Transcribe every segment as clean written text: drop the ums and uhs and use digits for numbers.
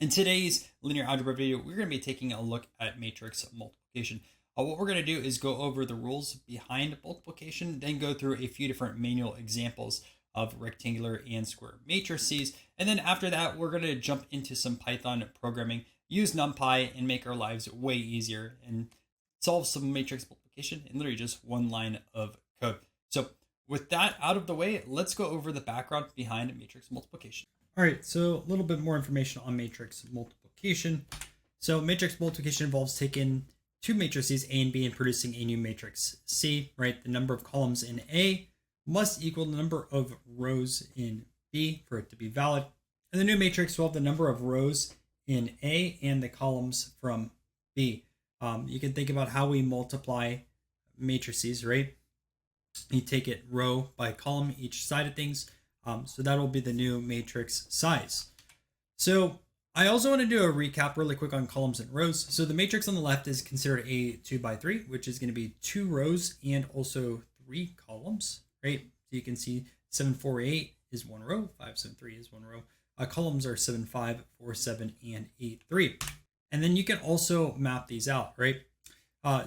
In today's linear algebra video, we're going to be taking a look at matrix multiplication. What we're going to do is go over the rules behind multiplication, then go through a few different manual examples of rectangular and square matrices. And then after that, we're going to jump into some Python programming, use Numpy, and make our lives way easier and solve some matrix multiplication in literally just one line of code. So with that out of the way, let's go over the background behind matrix multiplication. All right, so a little bit more information on matrix multiplication. So matrix multiplication involves taking two matrices A and B and producing a new matrix C, right? The number of columns in A must equal the number of rows in B for it to be valid. And the new matrix will have the number of rows in A and the columns from B. You can think about how we multiply matrices, right? You take it row by column each side of things. So that'll be the new matrix size. So I also want to do a recap really quick on columns and rows. So the matrix on the left is considered a 2x3, which is going to be 2 rows and also 3 columns, right? So you can see 7, 4, 8 is 1 row, 5, 7, 3 is 1 row. Columns are 7, 5, 4, 7, and 8, 3. And then you can also map these out, right?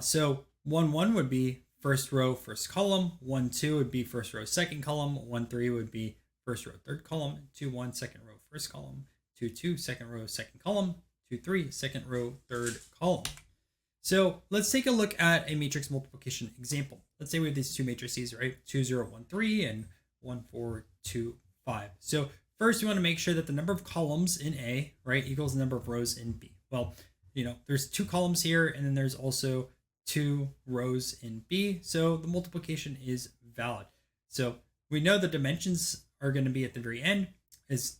So 1, 1 would be first row, first column. 1, 2 would be first row, second column. 1, 3 would be first row, third column. 2, 1, second row, first column. 2, 2, second row, second column. 2, 3, second row, third column. So let's take a look at a matrix multiplication example. Let's say we have these two matrices, right? 2, 0, 1, 3 and 1, 4, 2, 5. So first we want to make sure that the number of columns in A, right, equals the number of rows in B. Well, there's 2 columns here, and then there's also 2 rows in B. So the multiplication is valid. So we know the dimensions are going to be at the very end is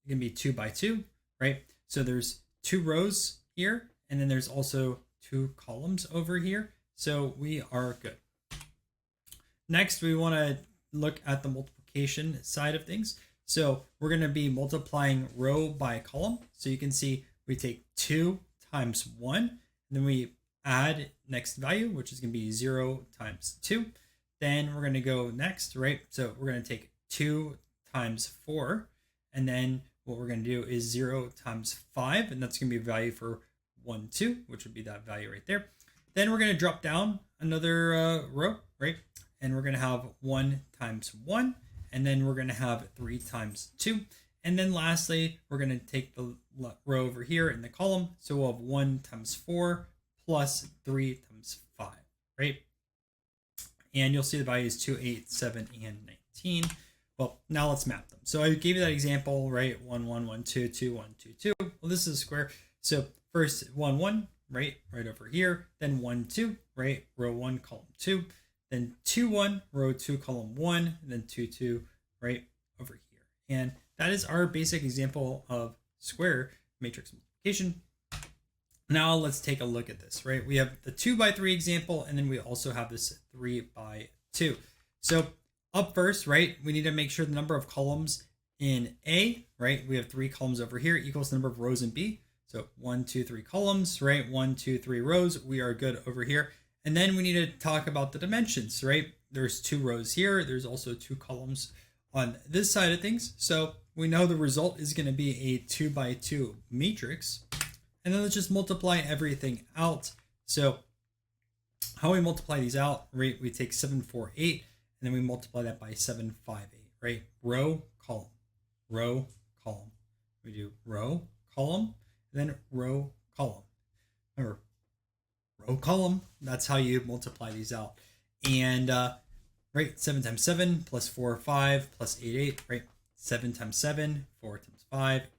going to be 2 by 2, right? So there's 2 rows here, and then there's also 2 columns over here. So we are good. Next, we want to look at the multiplication side of things. So we're going to be multiplying row by column. So you can see we take 2 times 1, and then we add next value, which is going to be 0 times 2. Then we're going to go next, right? So we're going to take 2 times 4, and then what we're going to do is 0 times 5, and that's going to be a value for 1, 2, which would be that value right there. Then we're going to drop down another row, right? And we're going to have 1 times 1, and then we're going to have 3 times 2. And then lastly, we're going to take the row over here in the column. So we'll have 1 times 4 plus 3 times 5, right? And you'll see the values 2, 8, 7, and 19. Well, now let's map them. So I gave you that example, right? 1, 1, 1, 2, 2, 1, 2, 2. Well, this is a square. So first 1, 1, right over here. Then 1, 2, right? Row 1, column 2. Then 2, 1, row 2, column 1. And then 2, 2, right over here. And that is our basic example of square matrix multiplication. Now let's take a look at this, right? We have the 2 by 3 example, and then we also have this 3 by 2. So up first, right, we need to make sure the number of columns in A, right? We have 3 columns over here equals the number of rows in B. So 1, 2, 3 columns, right? 1, 2, 3 rows. We are good over here. And then we need to talk about the dimensions, right? There's 2 rows here. There's also 2 columns on this side of things. So we know the result is going to be a 2 by 2 matrix. And then let's just multiply everything out. So how we multiply these out, right? We take 7, 4, 8, and then we multiply that by 7, 5, 8, right? Row, column, row, column. We do row, column, and then row, column. Remember, row, column, that's how you multiply these out. And right, 7 times 7 plus 4, 5 plus 8, 8, right? 7 times 7, 4 times 5, 8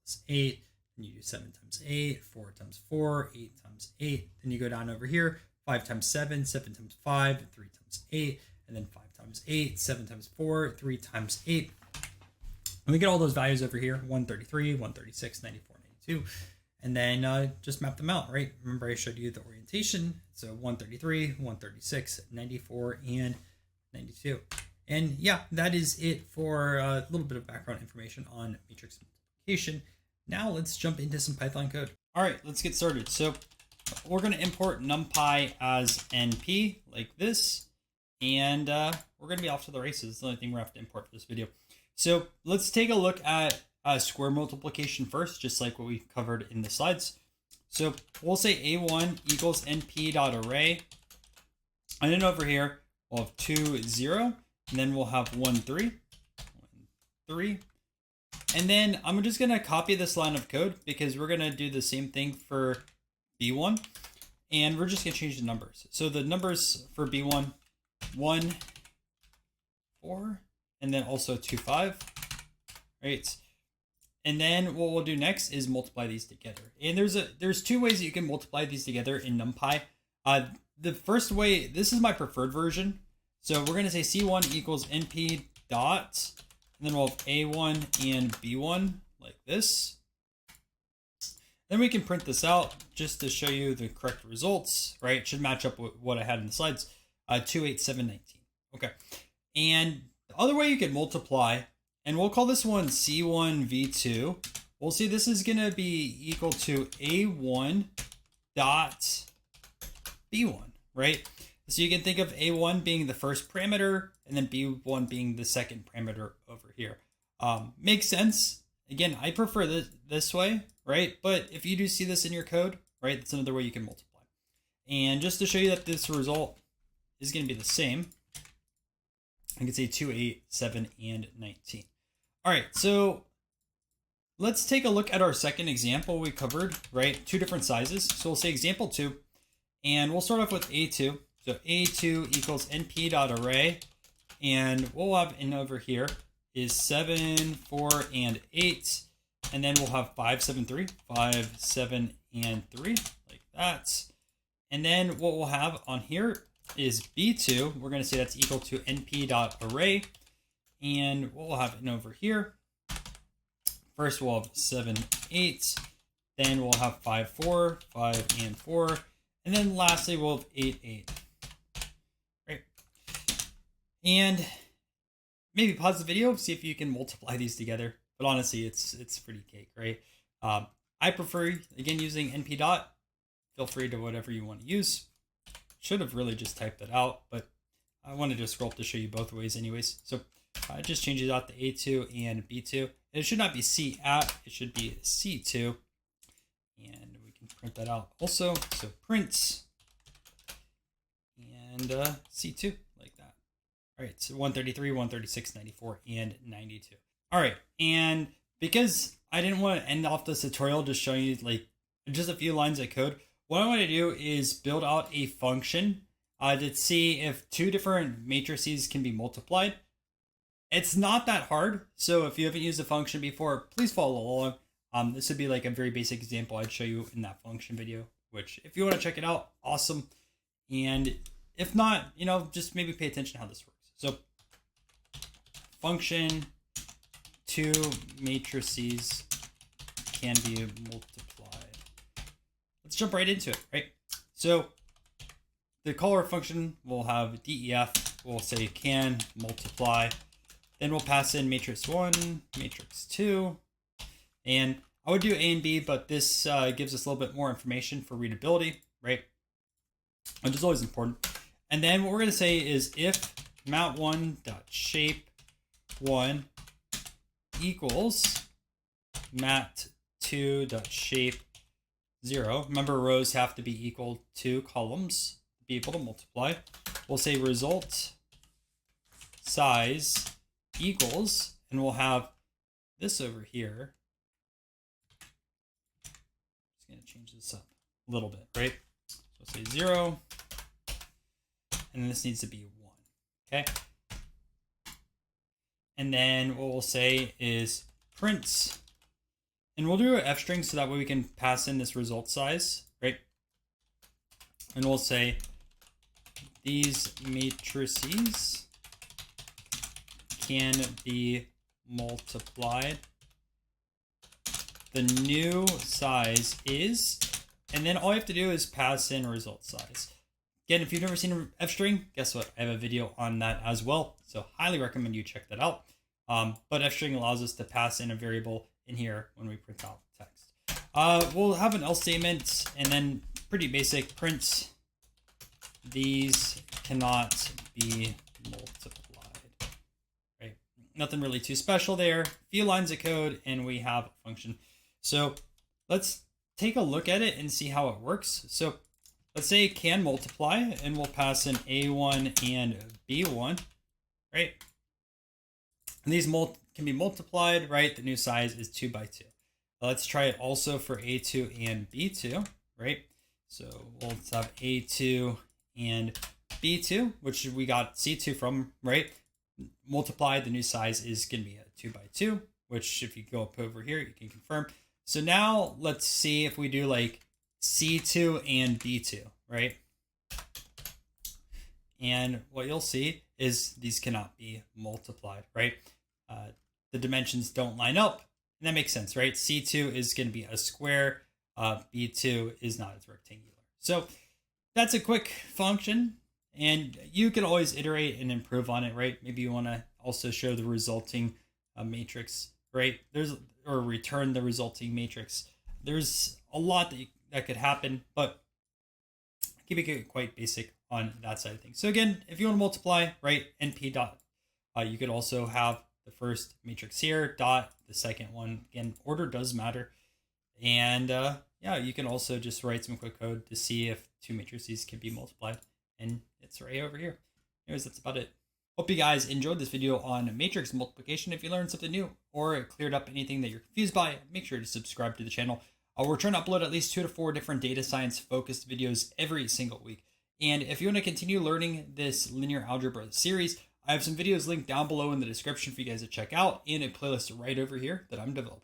plus 8. Then you do 7 times 8, 4 times 4, 8 times 8. Then you go down over here, 5 times 7, 7 times 5, 3 times 8, and then 5 times 8, 7 times 4, 3 times 8. And we get all those values over here, 133, 136, 94, 92. And then just map them out, right? Remember I showed you the orientation. So 133, 136, 94, and 92. And yeah, that is it for a little bit of background information on matrix multiplication. Now let's jump into some Python code. All right, let's get started. So we're going to import NumPy as np like this, and we're going to be off to the races. It's the only thing we're going to have to import for this video. So let's take a look at square multiplication first, just like what we covered in the slides. So we'll say A1 equals np.array. And then over here, we'll have 2, 0. And then we'll have 1, 3. 1, 3. And then I'm just going to copy this line of code because we're going to do the same thing for B1. And we're just going to change the numbers. So the numbers for B1, 1, 4, and then also 2, 5. Right. And then what we'll do next is multiply these together. And there's two ways that you can multiply these together in NumPy. The first way, this is my preferred version. So we're going to say C1 equals np.dot, and then we'll have A1 and B1 like this. Then we can print this out just to show you the correct results, right? It should match up with what I had in the slides, 2, 8, 7, 19. Okay. And the other way you can multiply, and we'll call this one C1 V2. We'll see this is going to be equal to A1 dot B1, right? So you can think of A1 being the first parameter and then B1 being the second parameter over here. Makes sense. Again, I prefer this way, right? But if you do see this in your code, right, that's another way you can multiply. And just to show you that this result is going to be the same, I can say 2, 8, 7, and 19. All right, so let's take a look at our second example we covered, right? Two different sizes. So we'll say example 2, and we'll start off with A2. So A2 equals np.array, and what we'll have in over here is 7, 4, and 8, and then we'll have 5, 7, 3, 5, 7, and 3, like that. And then what we'll have on here is B2. We're going to say that's equal to np.array. And what we'll have in over here, first we'll have 7, 8. Then we'll have 5, 4, 5, and 4. And then lastly, we'll have 8, 8. Right. And maybe pause the video, see if you can multiply these together. But honestly, it's pretty cake, right? I prefer, again, using np.dot. Feel free to whatever you want to use. Should have really just typed that out, but I wanted to scroll up to show you both ways anyways. So I just change it out to A2 and B2. It should not be C at, it should be C2. And we can print that out also. So print and C2 like that. All right, so 133, 136, 94, and 92. All right, and because I didn't want to end off this tutorial just showing you like just a few lines of code, what I want to do is build out a function to see if two different matrices can be multiplied. It's not that hard, so if you haven't used a function before, please follow along. This would be like a very basic example I'd show you in that function video, which if you want to check it out, awesome. And if not, you know, just maybe pay attention to how this works. So function, two matrices can be multiplied. Let's jump right into it, right? So the caller function will have def, we'll say can multiply. Then we'll pass in matrix 1, matrix 2, and I would do A and B, but this gives us a little bit more information for readability, right? Which is always important. And then what we're going to say is if mat1.shape1 equals mat2.shape0. Remember, rows have to be equal to columns to be able to multiply. We'll say result size equals, and we'll have this over here. Just going to change this up a little bit, right? So we'll say 0, and this needs to be 1, okay? And then what we'll say is print, and we'll do an F string so that way we can pass in this result size, right? And we'll say these matrices can be multiplied. The new size is, and then all you have to do is pass in result size. Again, if you've never seen an F string, guess what? I have a video on that as well. So highly recommend you check that out. But F string allows us to pass in a variable in here when we print out text. We'll have an else statement and then pretty basic print. These cannot be multiplied. Right. nothing really too special there. Few lines of code, and we have a function. So let's take a look at it and see how it works. So let's say it can multiply, and we'll pass in A1 and B1, right? And these can be multiplied, right? The new size is 2 by 2. Let's try it also for A2 and B2, right? So we'll have A2 and B2, which we got C2 from, right? Multiplied, the new size is going to be a 2 by 2, which if you go up over here, you can confirm. So now let's see if we do like C2 and B2, right? And what you'll see is these cannot be multiplied, right? The dimensions don't line up, and that makes sense, right? C2 is going to be a square, B2 is not, it's rectangular. So that's a quick function, and you can always iterate and improve on it, right? Maybe you want to also show the resulting matrix, right? Or return the resulting matrix. There's a lot that could happen, but keeping it quite basic on that side of things. So again, if you want to multiply, right, np.dot, you could also have the first matrix here, dot, the second one. Again, order does matter. And yeah, you can also just write some quick code to see if two matrices can be multiplied. And it's right over here. Anyways, that's about it. Hope you guys enjoyed this video on matrix multiplication. If you learned something new or it cleared up anything that you're confused by, make sure to subscribe to the channel. We're trying to upload at least 2 to 4 different data science focused videos every single week. And if you want to continue learning this linear algebra series, I have some videos linked down below in the description for you guys to check out, and a playlist right over here that I'm developing.